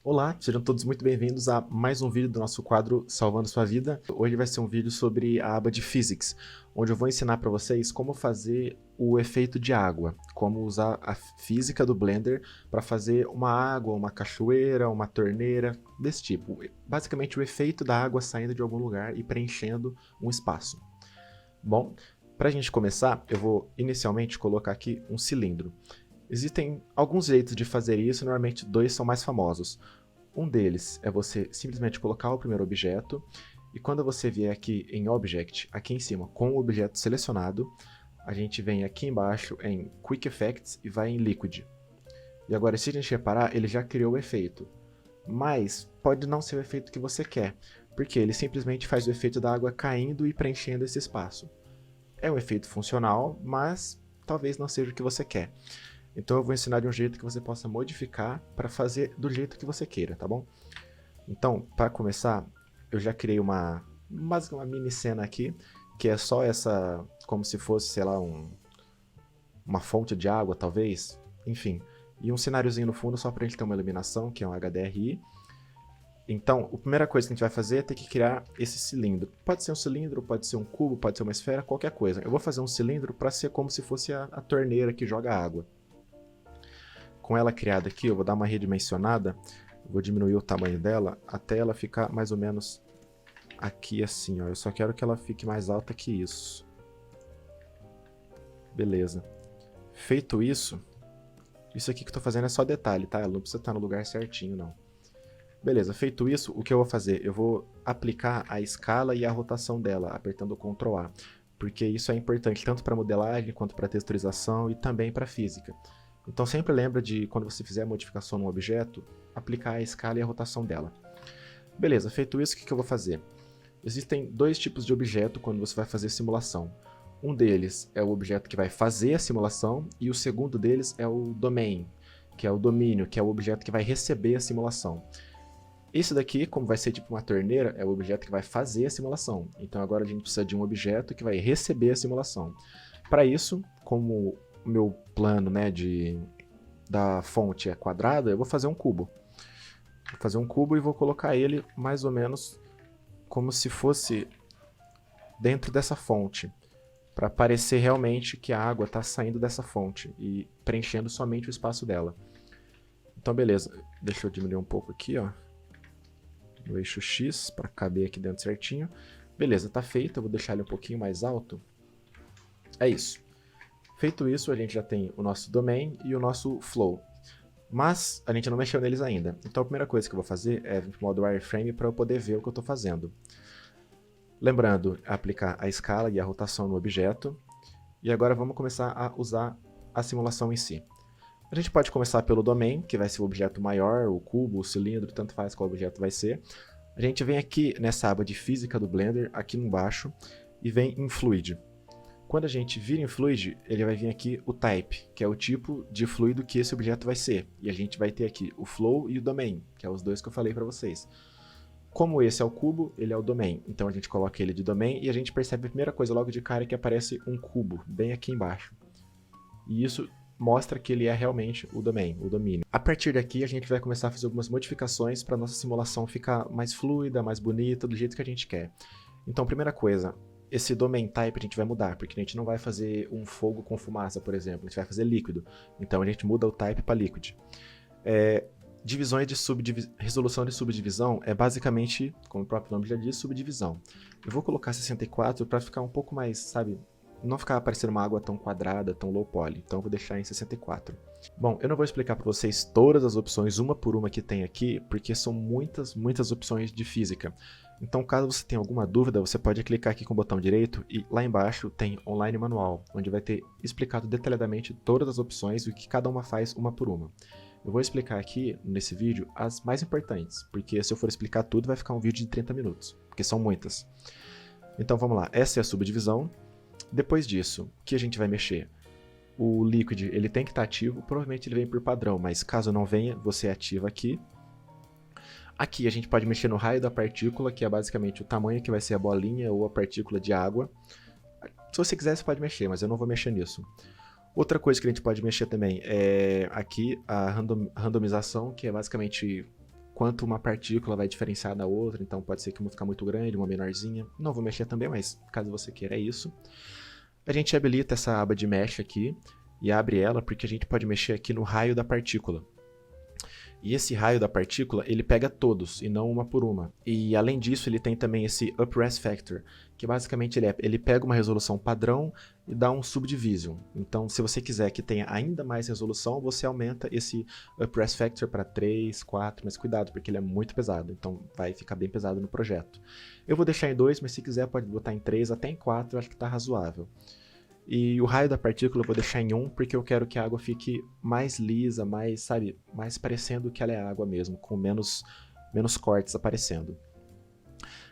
Olá, sejam todos muito bem-vindos a mais um vídeo do nosso quadro Salvando Sua Vida. Hoje vai ser um vídeo sobre a aba de Physics, onde eu vou ensinar para vocês como fazer o efeito de água, como usar a física do Blender para fazer uma água, uma cachoeira, uma torneira, desse tipo. Basicamente o efeito da água saindo de algum lugar e preenchendo um espaço. Bom, para a gente começar, eu vou inicialmente colocar aqui um cilindro. Existem alguns jeitos de fazer isso, normalmente dois são mais famosos. Um deles é você simplesmente colocar o primeiro objeto, e quando você vier aqui em Object, aqui em cima, com o objeto selecionado, a gente vem aqui embaixo em Quick Effects e vai em Liquid. E agora, se a gente reparar, ele já criou o efeito. Mas pode não ser o efeito que você quer, porque ele simplesmente faz o efeito da água caindo e preenchendo esse espaço. É um efeito funcional, mas talvez não seja o que você quer. Então eu vou ensinar de um jeito que você possa modificar para fazer do jeito que você queira, tá bom? Então, para começar, eu já criei uma mini cena aqui, que é só essa, como se fosse, sei lá, uma fonte de água, talvez, enfim. E um cenáriozinho no fundo só para a gente ter uma iluminação, que é um HDRI. Então, a primeira coisa que a gente vai fazer é ter que criar esse cilindro. Pode ser um cilindro, pode ser um cubo, pode ser uma esfera, qualquer coisa. Eu vou fazer um cilindro para ser como se fosse a torneira que joga água. Com ela criada aqui, eu vou dar uma redimensionada, vou diminuir o tamanho dela até ela ficar mais ou menos aqui assim, ó. Eu só quero que ela fique mais alta que isso. Beleza. Feito isso, isso aqui que eu tô fazendo é só detalhe, tá? Ela não precisa estar no lugar certinho, não. Beleza, feito isso, o que eu vou fazer? Eu vou aplicar a escala e a rotação dela, apertando o Ctrl A. Porque isso é importante tanto para modelagem, quanto para texturização e também para física. Então sempre lembra de, quando você fizer a modificação no objeto, aplicar a escala e a rotação dela. Beleza, feito isso, o que eu vou fazer? Existem dois tipos de objeto quando você vai fazer simulação. Um deles é o objeto que vai fazer a simulação, e o segundo deles é o domain, que é o domínio, que é o objeto que vai receber a simulação. Esse daqui, como vai ser tipo uma torneira, é o objeto que vai fazer a simulação. Então agora a gente precisa de um objeto que vai receber a simulação. Para isso, como o meu plano, né, da fonte é quadrada, eu vou fazer um cubo. Vou fazer um cubo e vou colocar ele mais ou menos como se fosse dentro dessa fonte, para parecer realmente que a água está saindo dessa fonte e preenchendo somente o espaço dela. Então beleza, deixa eu diminuir um pouco aqui, ó, no eixo X, para caber aqui dentro certinho. Beleza, tá feito, eu vou deixar ele um pouquinho mais alto. É isso. Feito isso, a gente já tem o nosso domain e o nosso flow. Mas a gente não mexeu neles ainda. Então a primeira coisa que eu vou fazer é vir para o modo wireframe para eu poder ver o que eu estou fazendo. Lembrando, aplicar a escala e a rotação no objeto. E agora vamos começar a usar a simulação em si. A gente pode começar pelo domain, que vai ser o objeto maior, o cubo, o cilindro, tanto faz qual objeto vai ser. A gente vem aqui nessa aba de física do Blender, aqui embaixo, e vem em Fluid. Quando a gente vir em Fluid, ele vai vir aqui o Type, que é o tipo de fluido que esse objeto vai ser. E a gente vai ter aqui o Flow e o Domain, que é os dois que eu falei para vocês. Como esse é o cubo, ele é o Domain. Então a gente coloca ele de Domain e a gente percebe a primeira coisa logo de cara que aparece um cubo, bem aqui embaixo. E isso mostra que ele é realmente o Domain, o domínio. A partir daqui a gente vai começar a fazer algumas modificações para a nossa simulação ficar mais fluida, mais bonita, do jeito que a gente quer. Então, primeira coisa, esse domain type a gente vai mudar, porque a gente não vai fazer um fogo com fumaça, por exemplo, a gente vai fazer líquido. Então a gente muda o type para liquid. Divisões de resolução de subdivisão é basicamente, como o próprio nome já diz, subdivisão. Eu vou colocar 64 para ficar um pouco mais, sabe, não ficar parecendo uma água tão quadrada, tão low poly. Então eu vou deixar em 64. Bom, eu não vou explicar para vocês todas as opções, uma por uma que tem aqui, porque são muitas opções de física. Então, caso você tenha alguma dúvida, você pode clicar aqui com o botão direito e lá embaixo tem Online Manual, onde vai ter explicado detalhadamente todas as opções e o que cada uma faz uma por uma. Eu vou explicar aqui, nesse vídeo, as mais importantes, porque se eu for explicar tudo vai ficar um vídeo de 30 minutos, porque são muitas. Então vamos lá, essa é a subdivisão. Depois disso, o que a gente vai mexer? O Liquid ele tem que estar ativo, provavelmente ele vem por padrão, mas caso não venha, você ativa aqui. Aqui a gente pode mexer no raio da partícula, que é basicamente o tamanho que vai ser a bolinha ou a partícula de água. Se você quiser, você pode mexer, mas eu não vou mexer nisso. Outra coisa que a gente pode mexer também é aqui a randomização, que é basicamente quanto uma partícula vai diferenciar da outra, então pode ser que uma fica muito grande, uma menorzinha. Não vou mexer também, mas caso você queira é isso. A gente habilita essa aba de mesh aqui e abre ela porque a gente pode mexer aqui no raio da partícula. E esse raio da partícula, ele pega todos, e não uma por uma. E além disso, ele tem também esse Up-Res Factor, que basicamente ele pega uma resolução padrão e dá um Subdivision. Então, se você quiser que tenha ainda mais resolução, você aumenta esse Up-Res Factor para 3, 4, mas cuidado, porque ele é muito pesado, então vai ficar bem pesado no projeto. Eu vou deixar em 2, mas se quiser pode botar em 3, até em 4, eu acho que está razoável. E o raio da partícula eu vou deixar em 1, porque eu quero que a água fique mais lisa, mais, sabe, mais parecendo que ela é água mesmo, com menos cortes aparecendo.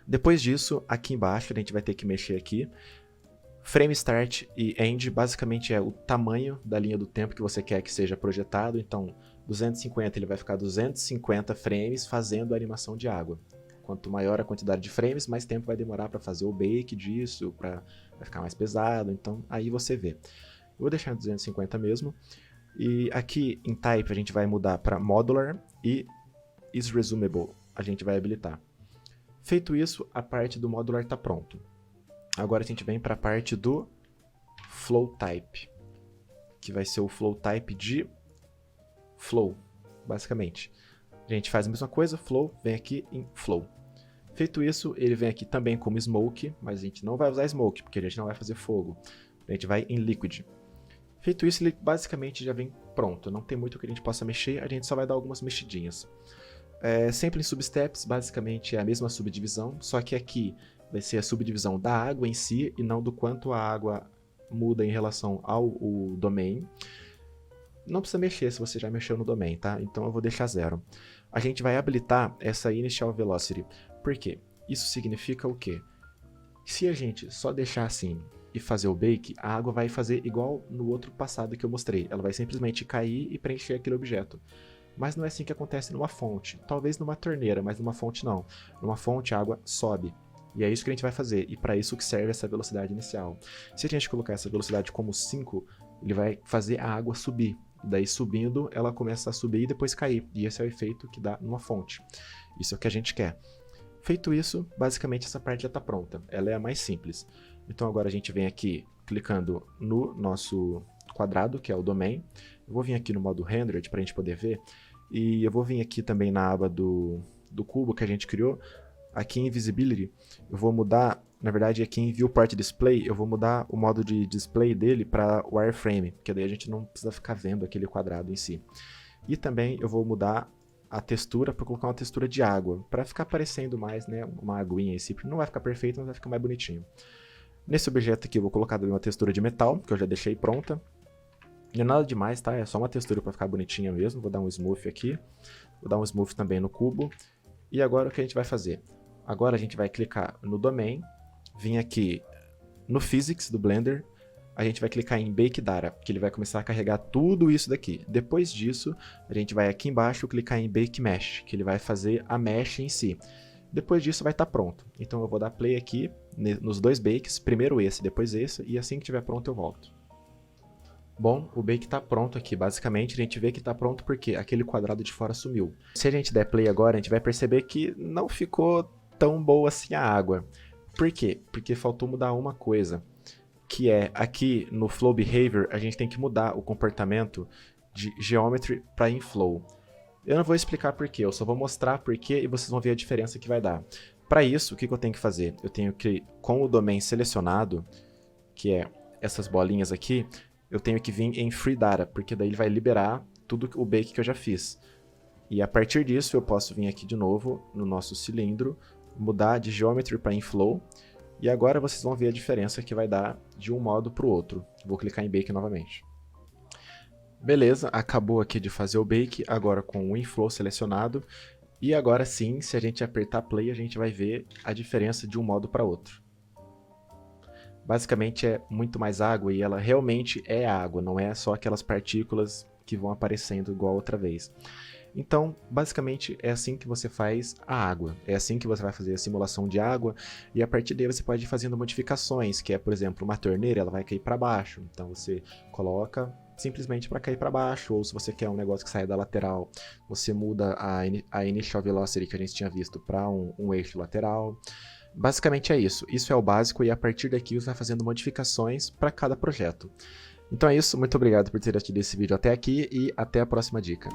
Depois disso, aqui embaixo a gente vai ter que mexer aqui. Frame Start e End basicamente é o tamanho da linha do tempo que você quer que seja projetado. Então, 250 ele vai ficar 250 frames fazendo a animação de água. Quanto maior a quantidade de frames, mais tempo vai demorar para fazer o bake disso, vai ficar mais pesado, então aí você vê. Eu vou deixar em 250 mesmo. E aqui em Type a gente vai mudar para Modular e Is Resumable, a gente vai habilitar. Feito isso, a parte do Modular está pronto. Agora a gente vem para a parte do Flow Type, que vai ser o Flow Type de Flow, basicamente. A gente faz a mesma coisa, Flow, vem aqui em Flow. Feito isso, ele vem aqui também como Smoke, mas a gente não vai usar Smoke, porque a gente não vai fazer fogo. A gente vai em Liquid. Feito isso, ele basicamente já vem pronto. Não tem muito que a gente possa mexer, a gente só vai dar algumas mexidinhas. Sempre em Substeps, basicamente é a mesma subdivisão, só que aqui vai ser a subdivisão da água em si, e não do quanto a água muda em relação ao domain. Não precisa mexer se você já mexeu no domain, tá? Então eu vou deixar 0. A gente vai habilitar essa Initial Velocity. Por quê? Isso significa o quê? Se a gente só deixar assim e fazer o bake, a água vai fazer igual no outro passado que eu mostrei. Ela vai simplesmente cair e preencher aquele objeto. Mas não é assim que acontece numa fonte. Talvez numa torneira, mas numa fonte não. Numa fonte a água sobe. E é isso que a gente vai fazer. E para isso que serve essa velocidade inicial. Se a gente colocar essa velocidade como 5, ele vai fazer a água subir. Daí subindo, ela começa a subir e depois cair. E esse é o efeito que dá numa fonte. Isso é o que a gente quer. Feito isso, basicamente essa parte já está pronta. Ela é a mais simples. Então agora a gente vem aqui clicando no nosso quadrado, que é o domain. Eu vou vir aqui no modo rendered para a gente poder ver. E eu vou vir aqui também na aba do cubo que a gente criou. Aqui em Visibility, eu vou mudar, na verdade aqui em Viewport Display, eu vou mudar o modo de display dele para Wireframe, porque daí a gente não precisa ficar vendo aquele quadrado em si. E também eu vou mudar a textura para colocar uma textura de água, para ficar parecendo mais, né, uma aguinha em si. Não vai ficar perfeito, mas vai ficar mais bonitinho. Nesse objeto aqui eu vou colocar uma textura de metal, que eu já deixei pronta. Não é nada demais, tá? É só uma textura para ficar bonitinha mesmo. Vou dar um smooth aqui. Vou dar um smooth também no cubo. E agora o que a gente vai fazer? Agora a gente vai clicar no Domain, vir aqui no Physics do Blender, a gente vai clicar em Bake Data, que ele vai começar a carregar tudo isso daqui. Depois disso, a gente vai aqui embaixo clicar em Bake Mesh, que ele vai fazer a mesh em si. Depois disso vai estar pronto. Então eu vou dar play aqui nos dois bakes, primeiro esse, depois esse, e assim que estiver pronto eu volto. Bom, o bake está pronto aqui. Basicamente, a gente vê que está pronto porque aquele quadrado de fora sumiu. Se a gente der play agora, a gente vai perceber que não ficou tão boa assim a água. Por quê? Porque faltou mudar uma coisa, que é aqui no Flow Behavior, a gente tem que mudar o comportamento de Geometry para Inflow. Eu não vou explicar porquê, eu só vou mostrar porquê e vocês vão ver a diferença que vai dar. Para isso, o que eu tenho que fazer? Eu tenho que, com o domain selecionado, que é essas bolinhas aqui, eu tenho que vir em Free Data, porque daí ele vai liberar tudo o bake que eu já fiz. E a partir disso eu posso vir aqui de novo no nosso cilindro, mudar de Geometry para Inflow, e agora vocês vão ver a diferença que vai dar de um modo para o outro. Vou clicar em Bake novamente. Beleza, acabou aqui de fazer o Bake, agora com o Inflow selecionado. E agora sim, se a gente apertar Play, a gente vai ver a diferença de um modo para outro. Basicamente é muito mais água e ela realmente é água, não é só aquelas partículas que vão aparecendo igual outra vez. Então, basicamente, é assim que você faz a água. É assim que você vai fazer a simulação de água. E a partir daí você pode ir fazendo modificações, que é, por exemplo, uma torneira, ela vai cair para baixo. Então você coloca simplesmente para cair para baixo, ou se você quer um negócio que saia da lateral, você muda a Initial Velocity que a gente tinha visto para um eixo lateral. Basicamente é isso. Isso é o básico e a partir daqui você vai fazendo modificações para cada projeto. Então é isso, muito obrigado por ter assistido esse vídeo até aqui e até a próxima dica.